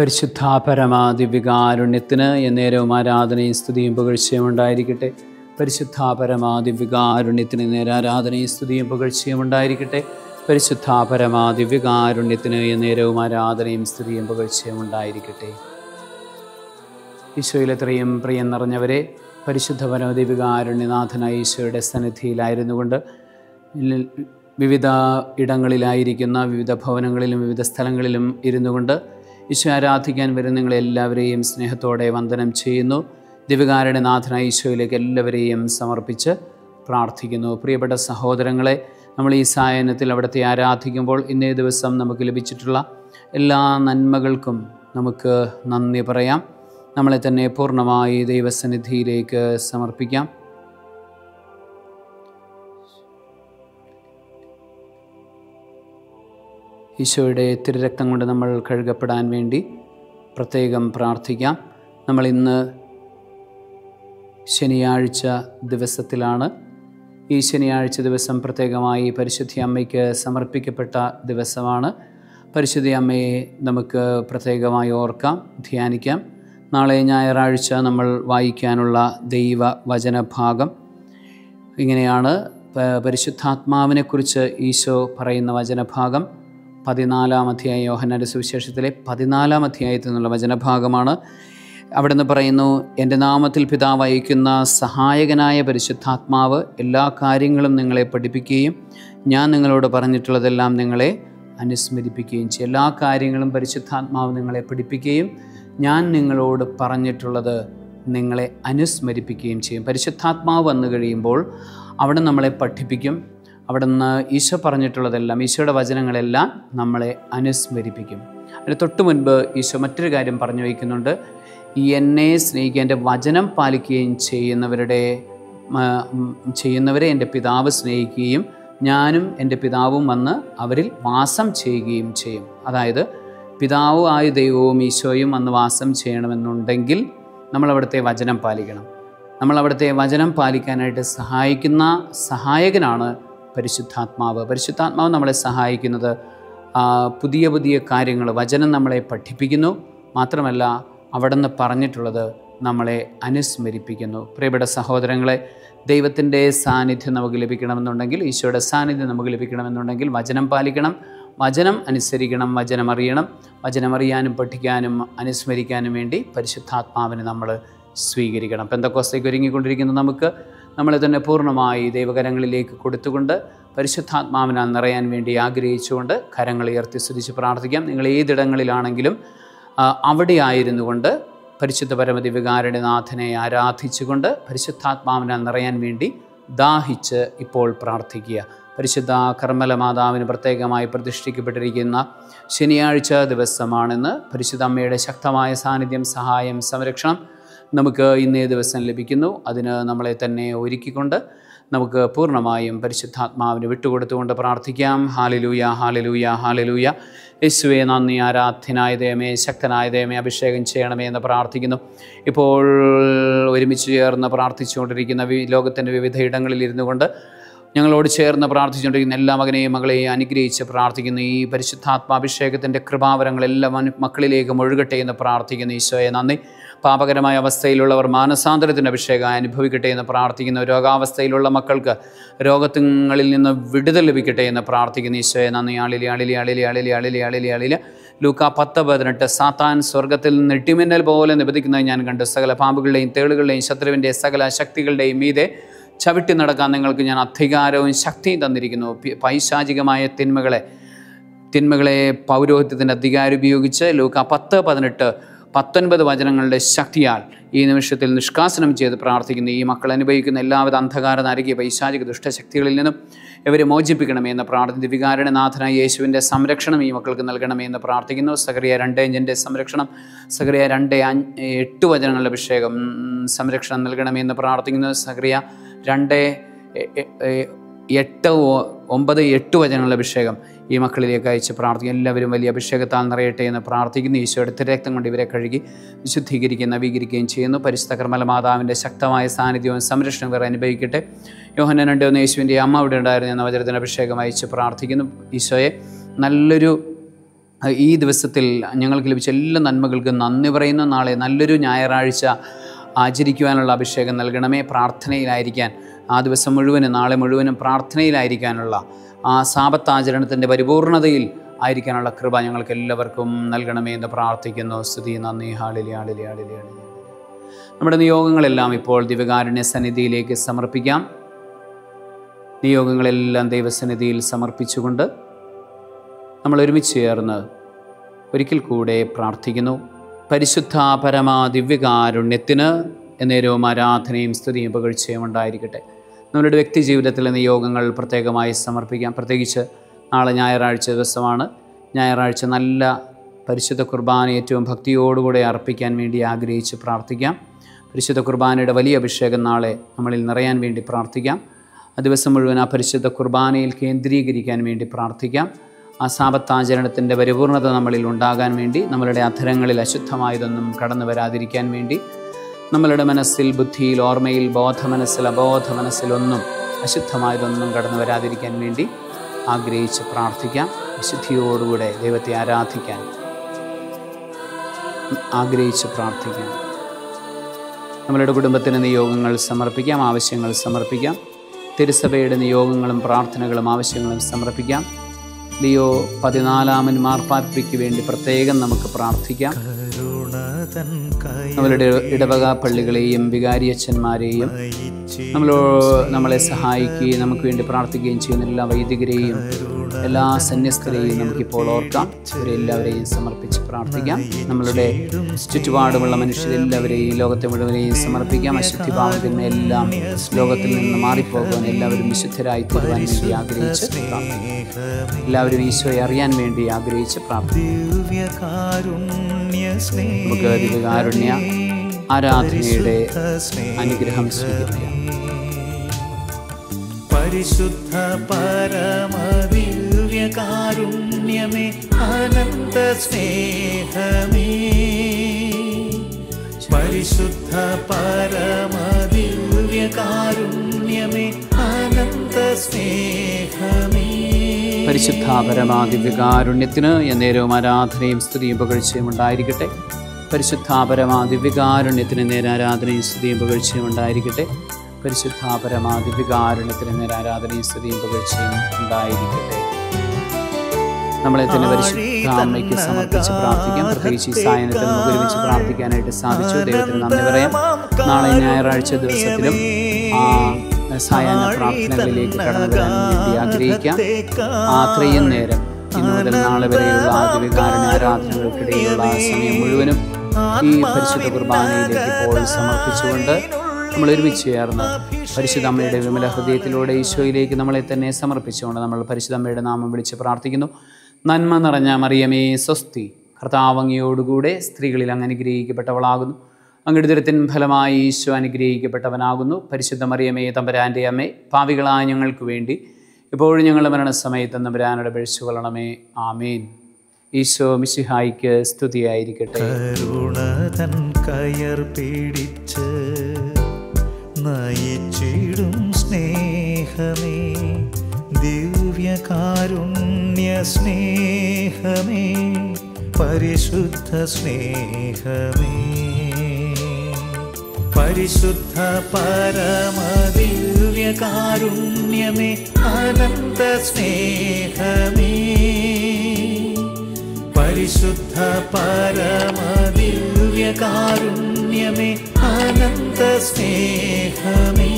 പരിശുദ്ധ പരമാദിവ്യകാരുണ്യത്തിന് എന്നേരവും ആരാധനയും സ്തുതിയും പുകഴ്ചയും ഉണ്ടായിരിക്കട്ടെ. പരിശുദ്ധ പരമാദിവ്യകാരുണ്യത്തിന് നേരെ ആരാധനയും സ്തുതിയും പുകഴ്ചയും ഉണ്ടായിരിക്കട്ടെ. പരിശുദ്ധ പരമാദിവ്യകാരുണ്യത്തിന് എന്നേരവും ആരാധനയും സ്തുതിയും പുകഴ്ചയും ഉണ്ടായിരിക്കട്ടെ. ഈശോയിൽ എത്രയും പ്രിയം നിറഞ്ഞവരെ, പരിശുദ്ധ പരമദിവ്യകാരുണ്യനാഥനായ ഈശോയുടെ സന്നിധിയിലായിരുന്നു കൊണ്ട് വിവിധ ഇടങ്ങളിലായിരിക്കുന്ന വിവിധ ഭവനങ്ങളിലും വിവിധ സ്ഥലങ്ങളിലും ഇരുന്നു കൊണ്ട് ഈശോ ആരാധിക്കാൻ വരുന്ന നിങ്ങളെല്ലാവരെയും സ്നേഹത്തോടെ വന്ദനം ചെയ്യുന്നു. ദിവ്യകാരുണ്യനാഥനായ ഈശോയിലേക്ക് എല്ലാവരെയും സമർപ്പിച്ച് പ്രാർത്ഥിക്കുന്നു. പ്രിയപ്പെട്ട സഹോദരങ്ങളെ, നമ്മൾ ഈ സായാഹ്നത്തിൽ അവിടുത്തെ ആരാധിക്കുമ്പോൾ ഇന്നേ ദിവസം നമുക്ക് ലഭിച്ചിട്ടുള്ള എല്ലാ നന്മകൾക്കും നമുക്ക് നന്ദി പറയാം. നമ്മളെ തന്നെ പൂർണ്ണമായി ദൈവസന്നിധിയിലേക്ക് സമർപ്പിക്കാം. ഈശോയുടെ തിരുരക്തം കൊണ്ട് നമ്മൾ കഴുകപ്പെടാൻ വേണ്ടി പ്രത്യേകം പ്രാർത്ഥിക്കാം. നമ്മൾ ഇന്ന് ശനിയാഴ്ച ദിവസത്തിലാണ്. ഈ ശനിയാഴ്ച ദിവസം പ്രത്യേകമായി പരിശുദ്ധ അമ്മയ്ക്ക് സമർപ്പിക്കപ്പെട്ട ദിവസമാണ്. പരിശുദ്ധ അമ്മയെ നമുക്ക് പ്രത്യേകമായി ഓർക്കാം, ധ്യാനിക്കാം. നാളെ ഞായറാഴ്ച നമ്മൾ വായിക്കാനുള്ള ദൈവവചനഭാഗം ഇങ്ങനെയാണ്. പരിശുദ്ധാത്മാവിനെക്കുറിച്ച് ഈശോ പറയുന്ന വചനഭാഗം 14-ാം അധ്യായം, യോഹന്നാന്റെ സുവിശേഷത്തിലെ 14-ാം അധ്യായത്തിൽ നിന്നുള്ള വചനഭാഗമാണ്. അവിടെ നിന്ന് പറയുന്നു, എൻ്റെ നാമത്തിൽ പിതാവ് അയക്കുന്ന സഹായകനായ പരിശുദ്ധാത്മാവ് എല്ലാ കാര്യങ്ങളും നിങ്ങളെ പഠിപ്പിക്കുകയും ഞാൻ നിങ്ങളോട് പറഞ്ഞിട്ടുള്ളതെല്ലാം നിങ്ങളെ അനുസ്മരിപ്പിക്കുകയും ചെയ്യും. എല്ലാ കാര്യങ്ങളും പരിശുദ്ധാത്മാവ് നിങ്ങളെ പഠിപ്പിക്കുകയും ഞാൻ നിങ്ങളോട് പറഞ്ഞിട്ടുള്ളത് നിങ്ങളെ അനുസ്മരിപ്പിക്കുകയും ചെയ്യും. പരിശുദ്ധാത്മാവ് വന്നു കഴിയുമ്പോൾ അവിടെ നമ്മളെ പഠിപ്പിക്കും. അവിടെ നിന്ന് ഈശോ പറഞ്ഞിട്ടുള്ളതെല്ലാം, ഈശോയുടെ വചനങ്ങളെല്ലാം നമ്മളെ അനുസ്മരിപ്പിക്കും. അതിന് തൊട്ട് മുൻപ് ഈശോ മറ്റൊരു കാര്യം പറഞ്ഞു വയ്ക്കുന്നുണ്ട്. എന്നെ സ്നേഹിക്കുക, എൻ്റെ വചനം പാലിക്കുകയും ചെയ്യുന്നവരെ എൻ്റെ പിതാവ് സ്നേഹിക്കുകയും ഞാനും എൻ്റെ പിതാവും വന്ന് അവരിൽ വാസം ചെയ്യുകയും ചെയ്യും. അതായത് പിതാവ് ആയ ദൈവവും ഈശോയും വന്ന് വാസം ചെയ്യണമെന്നുണ്ടെങ്കിൽ നമ്മളവിടുത്തെ വചനം പാലിക്കണം. നമ്മളവിടുത്തെ വചനം പാലിക്കാനായിട്ട് സഹായിക്കുന്ന സഹായകനാണ് പരിശുദ്ധാത്മാവ്. പരിശുദ്ധാത്മാവ് നമ്മളെ സഹായിക്കുന്നത് പുതിയ പുതിയ കാര്യങ്ങൾ, വചനം നമ്മളെ പഠിപ്പിക്കുന്നു. മാത്രമല്ല അവിടെ നിന്ന് പറഞ്ഞിട്ടുള്ളത് നമ്മളെ അനുസ്മരിപ്പിക്കുന്നു. പ്രിയപ്പെട്ട സഹോദരങ്ങളെ, ദൈവത്തിൻ്റെ സാന്നിധ്യം നമുക്ക് ലഭിക്കണമെന്നുണ്ടെങ്കിൽ, ഈശോയുടെ സാന്നിധ്യം നമുക്ക് ലഭിക്കണമെന്നുണ്ടെങ്കിൽ വചനം പാലിക്കണം, വചനം അനുസരിക്കണം, വചനം അറിയണം. വചനമറിയാനും പഠിക്കാനും അനുസ്മരിക്കാനും വേണ്ടി പരിശുദ്ധാത്മാവിനെ നമ്മൾ സ്വീകരിക്കണം. പെന്തക്കോസ്തേക്ക് ഒരുങ്ങിക്കൊണ്ടിരിക്കുന്ന നമുക്ക് നമ്മളെ തന്നെ പൂർണ്ണമായി ദൈവകരങ്ങളിലേക്ക് കൊടുത്തുകൊണ്ട് പരിശുദ്ധാത്മാവിനാൽ നിറയാൻ വേണ്ടി ആഗ്രഹിച്ചുകൊണ്ട് കരങ്ങൾ ഉയർത്തി സ്തുതിച്ച് പ്രാർത്ഥിക്കാം. നിങ്ങൾ ഏതിടങ്ങളിലാണെങ്കിലും അവിടെ ആയിരുന്നു കൊണ്ട് പരിശുദ്ധ പരമദിവ്യകാരുണ്യനാഥനെ ആരാധിച്ചുകൊണ്ട് പരിശുദ്ധാത്മാവിനാൽ നിറയാൻ വേണ്ടി ദാഹിച്ച് ഇപ്പോൾ പ്രാർത്ഥിക്കുക. പരിശുദ്ധ കർമ്മല മാതാവിന് പ്രത്യേകമായി പ്രതിഷ്ഠിക്കപ്പെട്ടിരിക്കുന്ന ശനിയാഴ്ച ദിവസമാണെന്ന് പരിശുദ്ധ അമ്മയുടെ ശക്തമായ സാന്നിധ്യം, സഹായം, സംരക്ഷണം നമുക്ക് ഇന്നേ ദിവസം ലഭിക്കുന്നു. അതിന് നമ്മളെ തന്നെ ഒരുക്കിക്കൊണ്ട് നമുക്ക് പൂർണ്ണമായും പരിശുദ്ധാത്മാവിന് വിട്ടുകൊടുത്തുകൊണ്ട് പ്രാർത്ഥിക്കാം. Hallelujah, hallelujah, hallelujah. യേശുവേ നന്ദി, ആരാധ്യനായ ദൈവമേ, ശക്തനായ ദൈവമേ, അഭിഷേകം ചെയ്യണമേ എന്ന് പ്രാർത്ഥിക്കുന്നു. ഇപ്പോൾ ഒരുമിച്ച് ചേർന്ന് പ്രാർത്ഥിച്ചുകൊണ്ടിരിക്കുന്ന ലോകത്തിൻ്റെ വിവിധ ഇടങ്ങളിൽ ഇരുന്നു കൊണ്ട് ഞങ്ങളോട് ചേർന്ന് പ്രാർത്ഥിച്ചുകൊണ്ടിരിക്കുന്ന എല്ലാ മകനെയും മകളെയും അനുഗ്രഹിച്ച് പ്രാർത്ഥിക്കുന്നു. ഈ പരിശുദ്ധാത്മാഭിഷേകത്തിൻ്റെ കൃപാവരങ്ങളെല്ലാം മക്കളിലേക്ക് ഒഴുകട്ടെ എന്ന് പ്രാർത്ഥിക്കുന്നു. ഈശോയെ നന്ദി. പാപകരമായ അവസ്ഥയിലുള്ളവർ മാനസാന്തരത്തിൻ്റെ അഭിഷേകം അനുഭവിക്കട്ടെ എന്ന് പ്രാർത്ഥിക്കുന്നു. രോഗാവസ്ഥയിലുള്ള മക്കൾക്ക് രോഗങ്ങളിൽ നിന്ന് വിടുതൽ ലഭിക്കട്ടെ എന്ന് പ്രാർത്ഥിക്കുന്നു. ഈശോയെ നന്ദി. അളിലി അളിലി അളിലി അളിലി അളിലി അളിലി അളില. ലൂക്ക 10:18. സാത്താൻ സ്വർഗത്തിൽ നിന്ന് ഇടിമിന്നൽ പോലെ നിബദിക്കുന്നത് ഞാൻ കണ്ടു. സകല പാമ്പുകളുടെയും തേളുകളുടെയും ശത്രുവിൻ്റെ സകല ശക്തികളുടെയും മീതെ ചവിട്ടി നടക്കാൻ നിങ്ങൾക്ക് ഞാൻ അധികാരവും ശക്തിയും തന്നിരിക്കുന്നു. പൈശാചികമായ തിന്മകളെ പൗരോഹിത്യത്തിൻ്റെ അധികാരം ഉപയോഗിച്ച് ലൂക്ക 10:18-19 വചനങ്ങളുടെ ശക്തിയാൽ ഈ നിമിഷത്തിൽ നിഷ്കാസനം ചെയ്ത് പ്രാർത്ഥിക്കുന്നു. ഈ മക്കൾ അനുഭവിക്കുന്ന എല്ലാവിധ അന്ധകാര, നരകീയ, പൈശാചിക ദുഷ്ടശക്തികളിൽ നിന്നും ഇവരെ മോചിപ്പിക്കണമേ എന്ന് പ്രാർത്ഥിക്കുന്നു. ദിവ്യകാരുണ്യനാഥനായ യേശുവിൻ്റെ സംരക്ഷണം ഈ മക്കൾക്ക് നൽകണമേ എന്ന് പ്രാർത്ഥിക്കുന്നു. സകറിയ 2:5 സംരക്ഷണം, സകറിയ 2:8 വചനങ്ങളുടെ അഭിഷേകം സംരക്ഷണം നൽകണമേ എന്ന് പ്രാർത്ഥിക്കുന്നു. സകറിയ 2:8 വചനങ്ങളുടെ അഭിഷേകം ഈ മക്കളിലേക്ക് അയച്ച് പ്രാർത്ഥിക്കും. എല്ലാവരും വലിയ അഭിഷേകത്താൽ നിറയട്ടെ എന്ന് പ്രാർത്ഥിക്കുന്നു. ഈശോയുടെ തിരക്തം കൊണ്ട് ഇവരെ കഴുകി വിശുദ്ധീകരിക്കുകയും നവീകരിക്കുകയും ചെയ്യുന്നു. പരിശുദ്ധ കർമ്മല മാതാവിൻ്റെ ശക്തമായ സാന്നിധ്യവും സംരക്ഷണവും ഇവർ അനുഭവിക്കട്ടെ. യോഹന്നാൻ 2:1 യേശുവിൻ്റെ അമ്മ ഇവിടെ ഉണ്ടായിരുന്നു എന്ന വചനത്തിന് അഭിഷേകം അയച്ച് പ്രാർത്ഥിക്കുന്നു. ഈശോയെ നല്ലൊരു ഈ ദിവസത്തിൽ ഞങ്ങൾക്ക് ലഭിച്ച എല്ലാ നന്മകൾക്കും നന്ദി പറയുന്ന നാളെ നല്ലൊരു ഞായറാഴ്ച ആചരിക്കുവാനുള്ള അഭിഷേകം നൽകണമേ. പ്രാർത്ഥനയിലായിരിക്കാൻ ആ ദിവസം മുഴുവനും നാളെ മുഴുവനും പ്രാർത്ഥനയിലായിരിക്കാനുള്ള ആ സാപത്താചരണത്തിൻ്റെ പരിപൂർണതയിൽ ആയിരിക്കാനുള്ള കൃപ ഞങ്ങൾക്ക് എല്ലാവർക്കും നൽകണമേ എന്ന് പ്രാർത്ഥിക്കുന്നു. സ്തുതി, നന്ദി, ഹാളിലി ഹാളിലി ഹാളിലി ഹാളിലി. നമ്മുടെ നിയോഗങ്ങളെല്ലാം ഇപ്പോൾ ദിവ്യകാരുണ്യ സന്നിധിയിലേക്ക് സമർപ്പിക്കാം. നിയോഗങ്ങളെല്ലാം ദൈവസന്നിധിയിൽ സമർപ്പിച്ചുകൊണ്ട് നമ്മൾ ഒരുമിച്ച് ചേർന്ന് ഒരിക്കൽ കൂടെ പ്രാർത്ഥിക്കുന്നു. പരിശുദ്ധ പരമാ ദിവ്യകാരുണ്യത്തിന് എന്നേരവും ആരാധനയും സ്തുതിയും പുകഴ്ചയും ഉണ്ടായിരിക്കട്ടെ. നമ്മളുടെ വ്യക്തി ജീവിതത്തിലെ നിയോഗങ്ങൾ പ്രത്യേകമായി സമർപ്പിക്കാം. പ്രത്യേകിച്ച് നാളെ ഞായറാഴ്ച ദിവസമാണ്. ഞായറാഴ്ച നല്ല പരിശുദ്ധ കുർബാന ഏറ്റവും ഭക്തിയോടുകൂടെ അർപ്പിക്കാൻ വേണ്ടി ആഗ്രഹിച്ച് പ്രാർത്ഥിക്കാം. പരിശുദ്ധ കുർബാനയുടെ വലിയ അഭിഷേകം നാളെ നമ്മളിൽ നിറയാൻ വേണ്ടി പ്രാർത്ഥിക്കാം. ആ ദിവസം മുഴുവൻ ആ പരിശുദ്ധ കുർബാനയിൽ കേന്ദ്രീകരിക്കാൻ വേണ്ടി പ്രാർത്ഥിക്കാം. ആ സാപത്താചരണത്തിൻ്റെ പരിപൂർണത നമ്മളിൽ ഉണ്ടാകാൻ വേണ്ടി, നമ്മളുടെ അധരങ്ങളിൽ അശുദ്ധമായതൊന്നും കടന്നു വരാതിരിക്കാൻ വേണ്ടി, നമ്മളുടെ മനസ്സിൽ, ബുദ്ധിയിൽ, ഓർമ്മയിൽ, ബോധമനസ്സിൽ, അബോധ മനസ്സിലൊന്നും അശുദ്ധമായതൊന്നും കടന്നു വരാതിരിക്കാൻ വേണ്ടി ആഗ്രഹിച്ച് പ്രാർത്ഥിക്കാം. വിശുദ്ധിയോടുകൂടെ ദൈവത്തെ ആരാധിക്കാൻ ആഗ്രഹിച്ച് പ്രാർത്ഥിക്കാം. നമ്മളുടെ കുടുംബത്തിന് നിയോഗങ്ങൾ സമർപ്പിക്കാം, ആവശ്യങ്ങൾ സമർപ്പിക്കാം. തിരുസഭയുടെ നിയോഗങ്ങളും പ്രാർത്ഥനകളും ആവശ്യങ്ങളും സമർപ്പിക്കാം. ലിയോ 14 മാർപ്പാപ്പയ്ക്ക് വേണ്ടി പ്രത്യേകം നമുക്ക് പ്രാർത്ഥിക്കാം. നമ്മളുടെ ഇടവക പള്ളികളെയും വികാരിയച്ഛന്മാരെയും നമ്മളെ സഹായിക്കുകയും നമുക്ക് വേണ്ടി പ്രാർത്ഥിക്കുകയും ചെയ്യുന്ന എല്ലാ വൈദികരെയും എല്ലാ സന്യസ്തരെയും നമുക്കിപ്പോൾ ഓർക്കാം. ഇവരെല്ലാവരെയും സമർപ്പിച്ച് പ്രാർത്ഥിക്കാം. നമ്മളുടെ ചുറ്റുപാടുമുള്ള മനുഷ്യരെല്ലാവരെയും, ലോകത്തെ മുഴുവനെയും സമർപ്പിക്കാം. അശുദ്ധിഭാവത്തിന് എല്ലാം ലോകത്തിൽ നിന്ന് മാറിപ്പോകുവാൻ, എല്ലാവരും വിശുദ്ധരായി തീരുവാൻ വേണ്ടി ആഗ്രഹിച്ച് എല്ലാവരും ഈശോയെ അറിയാൻ വേണ്ടി ആഗ്രഹിച്ച് പ്രാർത്ഥിക്കാം. നമുക്ക് ദിവ്യകാരുണ്യ ആരാധനയുടെ അനുഗ്രഹം സ്വീകരിക്കാം. പരിശുദ്ധ പരമദിവ്യകാരുണ്യമേ, അനന്ത സ്നേഹമേ, പരിശുദ്ധ പരമദിവ്യകാരുണ്യമേ, അനന്ത സ്നേഹമേ. പരിശുദ്ധ പരമാദിവ്യകാരുണ്യത്തിന് എന്നേരവും ആരാധനയും സ്തുതിയും പുകഴ്ചയും ഉണ്ടായിരിക്കട്ടെ. പരിശുദ്ധ പരമാദിവ്യകാരുണ്യത്തിന് നേരെ ആരാധനയും സ്തുതിയും പുകഴ്ചയും ഉണ്ടായിരിക്കട്ടെ. പരിശുദ്ധ പരമാദിവ്യകാരുണ്യത്തിന് നേരെ ആരാധനയും സ്തുതിയും പുകഴ്ചയും ഉണ്ടായിരിക്കട്ടെ. നമ്മളെ തന്നെ പരിശുദ്ധ അമ്മയ്ക്ക് സമർപ്പിച്ച് പ്രാർത്ഥിക്കാം. പ്രത്യേകിച്ച് ഈ സായനത്തിൽ നമുക്ക് ഒരുമിച്ച് പ്രാർത്ഥിക്കാനായിട്ട് സാധിച്ചു. ദൈവത്തിന് നന്ദി പറയാം. നാളെ ഞായറാഴ്ച ദിവസത്തിലും സായാഹ്ന പ്രാർത്ഥനകളിലേക്ക് കടന്നു വരാൻ വേണ്ടി ആഗ്രഹിക്കാം. അത്രയും നേരം ഇന്നു മുതൽ നാളെ വരെയുള്ള ദിവ്യകാരുണ്യ ആരാധനകൾക്കിടയിലുള്ള സമയം മുഴുവനും ഈ പരിശുദ്ധ കുർബാനയിലേക്ക് ഇപ്പോൾ സമർപ്പിച്ചുകൊണ്ട് നമ്മൾ ഒരുമിച്ച് ചേർന്ന് പരിശുദ്ധ അമ്മയുടെ വിമല ഹൃദയത്തിലൂടെ ഈശോയിലേക്ക് നമ്മളെ തന്നെ സമർപ്പിച്ചുകൊണ്ട് നമ്മൾ പരിശുദ്ധ അമ്മയുടെ നാമം വിളിച്ച് പ്രാർത്ഥിക്കുന്നു. നന്മ നിറഞ്ഞ മറിയമേ സ്വസ്തി, കർത്താവ് അങ്ങയോടുകൂടെ സ്ത്രീകളിൽ അങ്ങ് അനുഗ്രഹിക്കപ്പെട്ടവളാകുന്നു. അങ്ങയുടെ ഉദരത്തിൻ ഫലമായി ഈശോ അനുഗ്രഹിക്കപ്പെട്ടവനാകുന്നു. പരിശുദ്ധ മറിയമേ തമ്പുരാൻ്റെ അമ്മേ, പാപികളായ ഞങ്ങൾക്ക് വേണ്ടി ഇപ്പോഴും ഞങ്ങളുടെ മരണസമയത്ത് തമ്പുരാനോട് അപേക്ഷിച്ചു കൊള്ളണമേ. ആമേൻ. ഈശോ മിശിഹായിക്ക് സ്തുതിയായിരിക്കട്ടെ. കരുണതൻ കയർ പിടിച്ച് നയിച്ചിടും സ്നേഹമേ, ദിവ്യകാരുണ്യ സ്നേഹമേ, പരിശുദ്ധ സ്നേഹമേ, പരിശുദ്ധ പരമദിവ്യകാരുണ്യമേ, അനന്ത സ്നേഹമേ, പരിശുദ്ധ പരമദിവ്യകാരുണ്യമേ, അനന്ത സ്നേഹമേ.